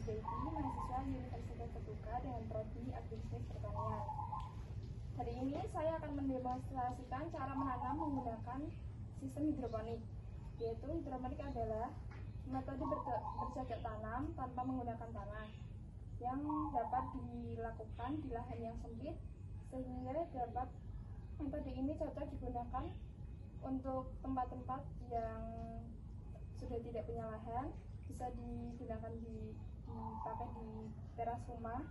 Baiti, mahasiswa Universitas Terbuka dengan prodi Agribisnis Pertanian. Hari ini saya akan mendemonstrasikan cara menanam menggunakan sistem hidroponik, yaitu hidroponik adalah metode bercocok tanam tanpa menggunakan tanah yang dapat dilakukan di lahan yang sempit, sehingga metode ini cocok digunakan untuk tempat-tempat yang sudah tidak punya lahan, bisa dipakai di teras rumah,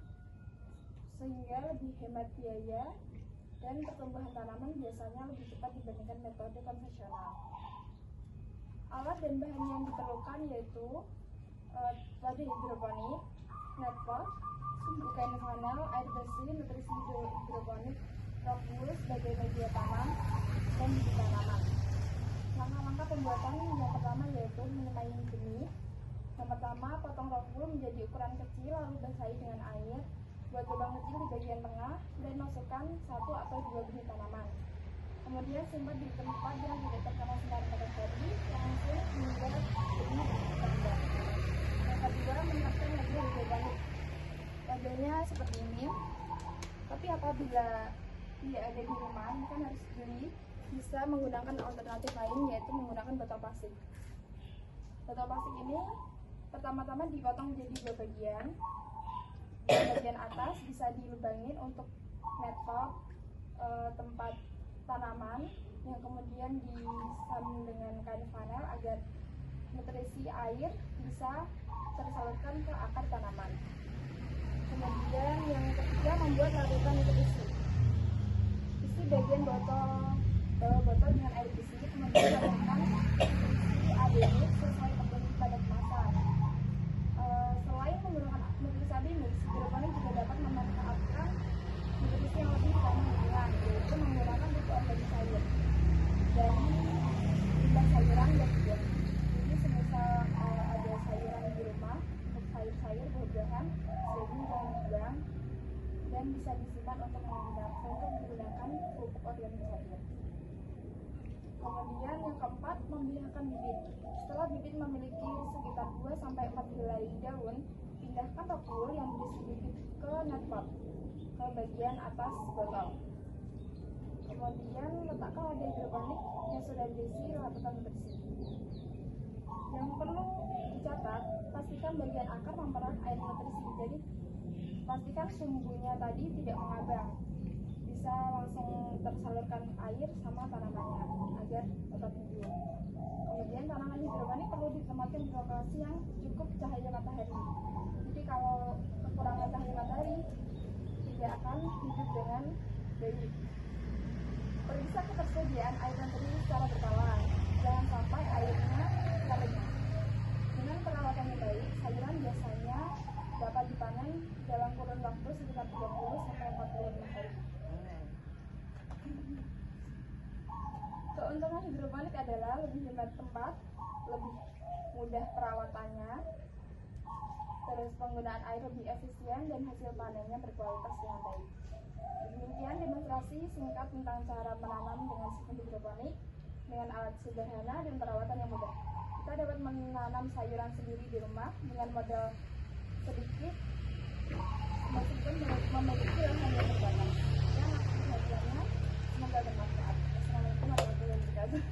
sehingga lebih hemat biaya dan pertumbuhan tanaman biasanya lebih cepat dibandingkan metode konvensional. Alat dan bahan yang diperlukan yaitu wadah hidroponik, net pot, sumbu kain funnel, air bersih, nutrisi hidroponik, rock wool sebagai media tanam, dan bibit tanaman. Langkah-langkah pembuatan yang pertama yaitu menyemai benih. Yang pertama, potong rock wool menjadi ukuran kecil, lalu basahi dengan air. Buat lubang kecil di bagian tengah dan masukkan 1 atau 2 benih tanaman. Kemudian simpan di tempat yang tidak terkena sinar matahari langsung hingga benih berkembang. Yang kedua, menyiapkan wadah hidroponik. Wadahnya seperti ini. Tapi apabila tidak ada di rumah, kan harus beli. Bisa menggunakan alternatif lain, yaitu menggunakan botol plastik. Botol plastik ini pertama-tama dipotong menjadi 2 bagian. Bagian atas bisa dilubangin untuk net pot, tempat tanaman, yang kemudian disambung dengan kain funnel agar nutrisi air bisa tersalurkan ke akar tanaman. Kemudian yang ketiga, membuat larutan nutrisi. Isi bagian bawah botol dengan air bersih, kemudian tambahkan nutrisi ADN sesuai kebutuhan pada kemasan. Selain menggunakan nutrisi ADN, hidroponik juga dapat memanfaatkan nutrisi yang lebih ramah lingkungan, yaitu menggunakan pupuk organik cair dari limbah sayuran dan buah. Jadi semisal ada sayuran di rumah, untuk sayur-sayur, buah-buahan, jadi jangan dibuang dan bisa disimpan untuk menggunakan pupuk organik cair. Kemudian yang keempat, membiarkan bibit. Setelah bibit memiliki sekitar 2-4 helai daun, pindahkan rock wool yang berisi bibit ke net pot, ke bagian atas botol. Kemudian letakkan wadah hidroponik yang sudah berisi larutan nutrisi. Yang perlu dicatat, pastikan bagian akar memperoleh air nutrisi. Jadi pastikan sumbunya tadi tidak mengambang, bisa langsung tersalurkan air sama tanamannya agar tetap hidup. Kemudian tanaman hidroponik perlu ditempatkan di lokasi yang cukup cahaya matahari. Jadi kalau kekurangan cahaya matahari tidak akan hidup dengan baik. Periksa ketersediaan air nutrisi secara berkala, jangan sampai airnya kering. Dengan perawatan yang baik, sayuran biasanya dapat dipanen dalam kurun waktu sekitar 30-45 hari. Keuntungan hidroponik adalah lebih hemat tempat, lebih mudah perawatannya, terus penggunaan air lebih efisien dan hasil panennya berkualitas dengan baik. Demikian demonstrasi singkat tentang cara menanam dengan sistem hidroponik dengan alat sederhana dan perawatan yang mudah. Kita dapat menanam sayuran sendiri di rumah dengan modal sedikit, meskipun memiliki lahan yang terbatas. Dan hasilnya semoga bermanfaat. Assalamualaikum warahmatullahi wabarakatuh.